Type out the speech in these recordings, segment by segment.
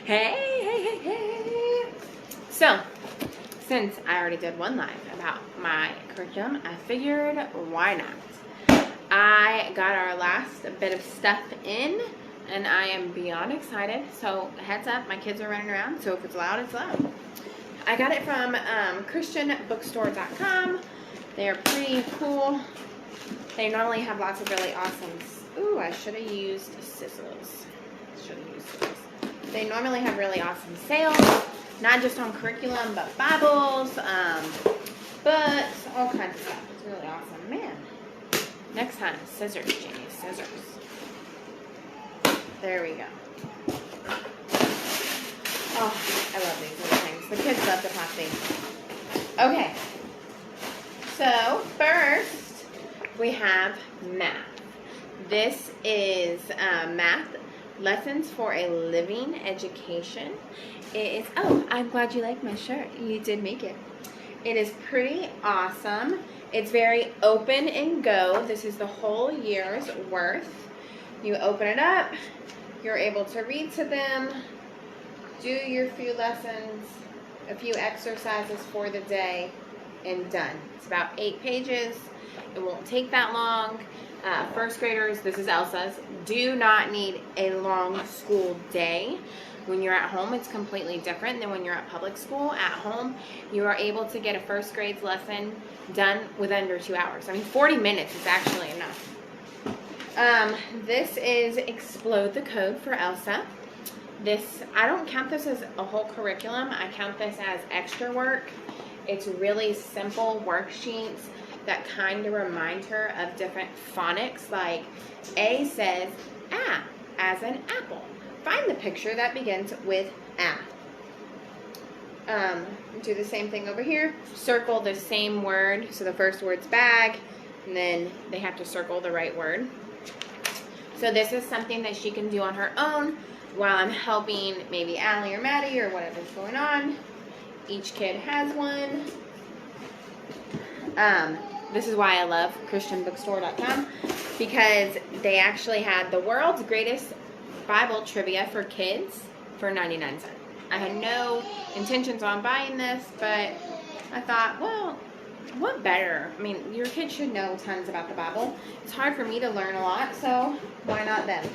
Hey. So, since I already did one live about my curriculum, I figured why not? I got our last bit of stuff in, and I am beyond excited. So, heads up, my kids are running around, so if it's loud, it's loud. I got it from christianbookstore.com. They're pretty cool. They normally have lots of really awesome... Ooh, I should have used scissors. They normally have really awesome sales, not just on curriculum, but Bibles, books, all kinds of stuff. It's really awesome. Man, next time, scissors, Jamie, scissors. There we go. Oh, I love these little things. The kids love to pop these. Okay, so first we have math. This is math lessons for a living education. It is, oh, I'm glad you like my shirt. You did make it. It is pretty awesome. It's very open and go. This is the whole year's worth. You open it up. You're able to read to them, do your few lessons, a few exercises for the day, and done. It's about 8 pages. It won't take that long. First graders, this is Elsa's, do not need a long school day. When you're at home, it's completely different than when you're at public school. At home, you are able to get a first grade's lesson done with under 2 hours. I mean, 40 minutes is actually enough. This is Explode the Code for Elsa. This, I don't count this as a whole curriculum. I count this as extra work. It's really simple worksheets that kind of remind her of different phonics, like A says A as an apple. Find the picture that begins with A. Do the same thing over here. Circle the same word. So the first word's bag, and then they have to circle the right word. So this is something that she can do on her own while I'm helping maybe Allie or Maddie or whatever's going on. Each kid has one. This is why I love christianbookstore.com, because they actually had the world's greatest Bible trivia for kids for 99 cents. I had no intentions on buying this, but I thought, well, what better? I mean, your kids should know tons about the Bible. It's hard for me to learn a lot, so why not them?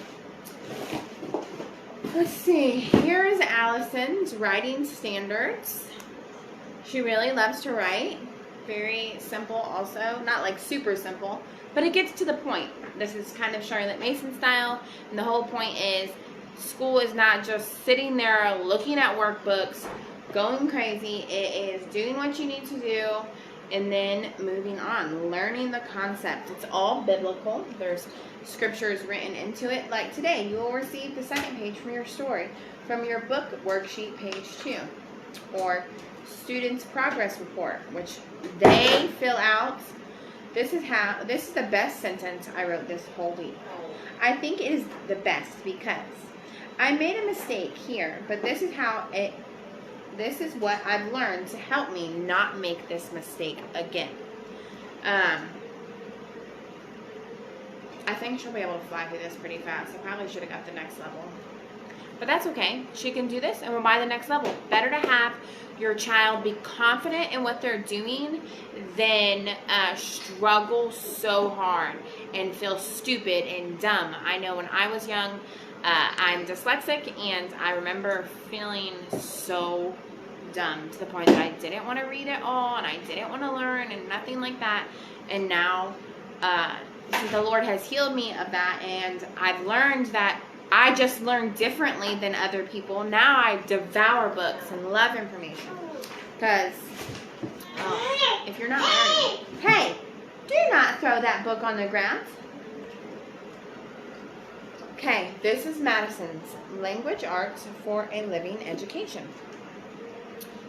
Let's see. Here is Allison's writing standards. She really loves to write. Very simple also, not like super simple, but it gets to the point. This is kind of Charlotte Mason style, and the whole point is school is not just sitting there looking at workbooks, going crazy. It is doing what you need to do and then moving on, learning the concept. It's all biblical. There's scriptures written into it. Like today, you will receive the second page from your story from your book worksheet, page 2, or students' progress report, which they fill out. This is the best sentence I wrote this whole week. I think it is the best because I made a mistake here, but this is what I've learned to help me not make this mistake again. I think she'll be able to fly through this pretty fast. I probably should have got the next level. But that's okay. She can do this and we'll buy the next level. Better to have your child be confident in what they're doing than struggle so hard and feel stupid and dumb. I know when I was young, I'm dyslexic, and I remember feeling so dumb to the point that I didn't want to read at all and I didn't want to learn and nothing like that. And now the Lord has healed me of that, and I've learned that I just learn differently than other people. Now I devour books and love information. Because if you're not learning, hey, do not throw that book on the ground. Okay, this is Madison's Language Arts for a Living Education.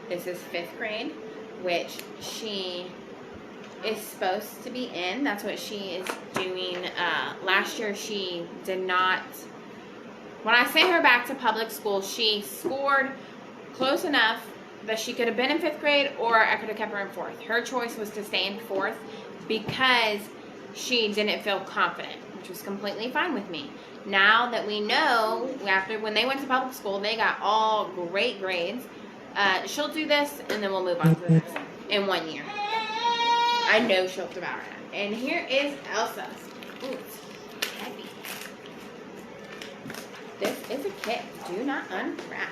This is 5th grade, which she is supposed to be in. That's what she is doing. Last year she did not... When I sent her back to public school, she scored close enough that she could have been in 5th grade, or I could have kept her in 4th. Her choice was to stay in 4th because she didn't feel confident, which was completely fine with me. Now that we know, after when they went to public school, they got all great grades. She'll do this, and then we'll move on to the next one in 1 year. I know she'll devour it. And here is Elsa's. Ooh, it's heavy. This is a kit. Do not unwrap.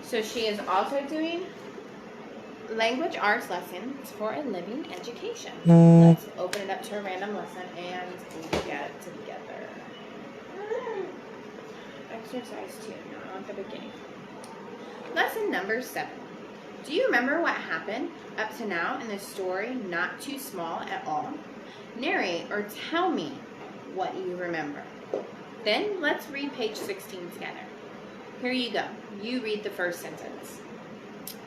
So she is also doing language arts lessons for a living education. Let's open it up to a random lesson and look at it together. Exercise 2, not at the beginning. Lesson number 7. Do you remember what happened up to now in the story Not Too Small at All? Narrate or tell me what you remember. Then let's read page 16 together. Here you go. You read the first sentence.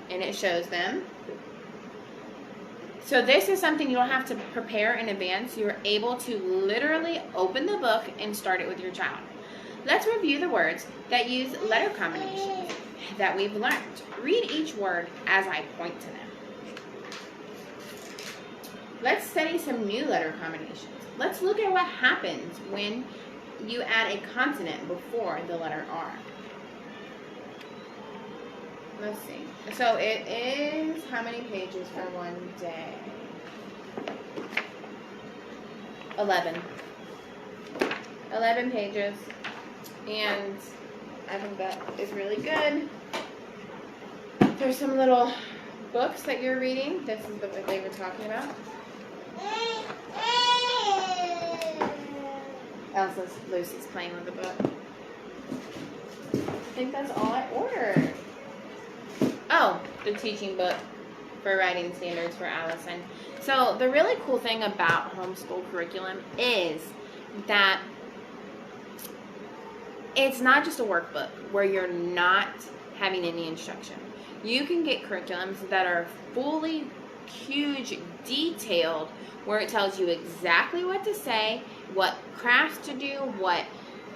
And it shows them. So this is something you don't have to prepare in advance. You're able to literally open the book and start it with your child. Let's review the words that use letter combinations that we've learned. Read each word as I point to them. Let's study some new letter combinations. Let's look at what happens when you add a consonant before the letter R. Let's see. So it is how many pages for one day? 11. 11 pages. And I think that is really good. There's some little books that you're reading. This is the book they were talking about. Lucy's playing with the book. I think that's all I ordered. Oh, the teaching book for writing standards for Allison. So the really cool thing about homeschool curriculum is that it's not just a workbook where you're not having any instruction. You can get curriculums that are fully, huge, detailed, where it tells you exactly what to say, what crafts to do, what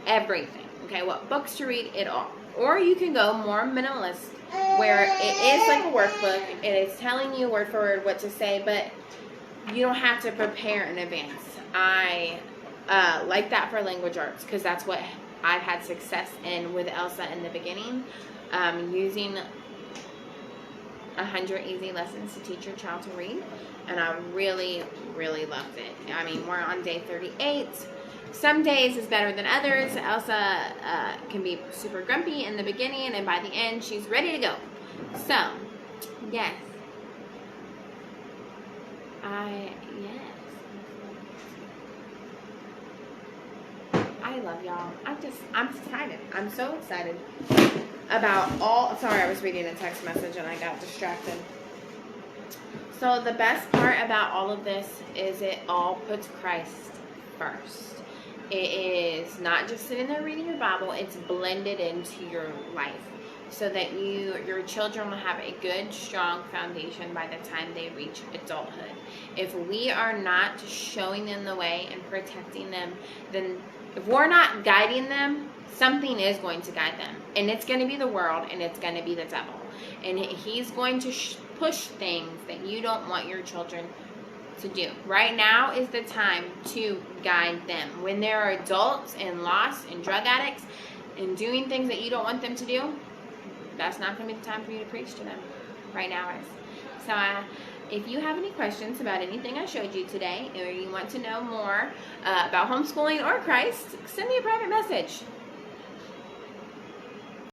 everything, okay, what books to read, it all. Or you can go more minimalist, where it is like a workbook, and it's telling you word for word what to say, but you don't have to prepare in advance. I like that for language arts, because that's what I've had success in with Elsa in the beginning, using 100 easy lessons to teach your child to read, and I really, really loved it. I mean, we're on day 38. Some days is better than others. Elsa can be super grumpy in the beginning, and by the end, she's ready to go. So, yes. I love y'all. I'm excited. I'm so excited about all. Sorry, I was reading a text message and I got distracted. So the best part about all of this is it all puts Christ first. It is not just sitting there reading your Bible, it's blended into your life so that your children will have a good, strong foundation by the time they reach adulthood. If we are not showing them the way and protecting them, then if we're not guiding them, something is going to guide them. And it's going to be the world, and it's going to be the devil. And he's going to push things that you don't want your children to do. Right now is the time to guide them. When they're adults and lost and drug addicts and doing things that you don't want them to do, that's not going to be the time for you to preach to them. Right now is. So if you have any questions about anything I showed you today, or you want to know more about homeschooling or Christ, send me a private message.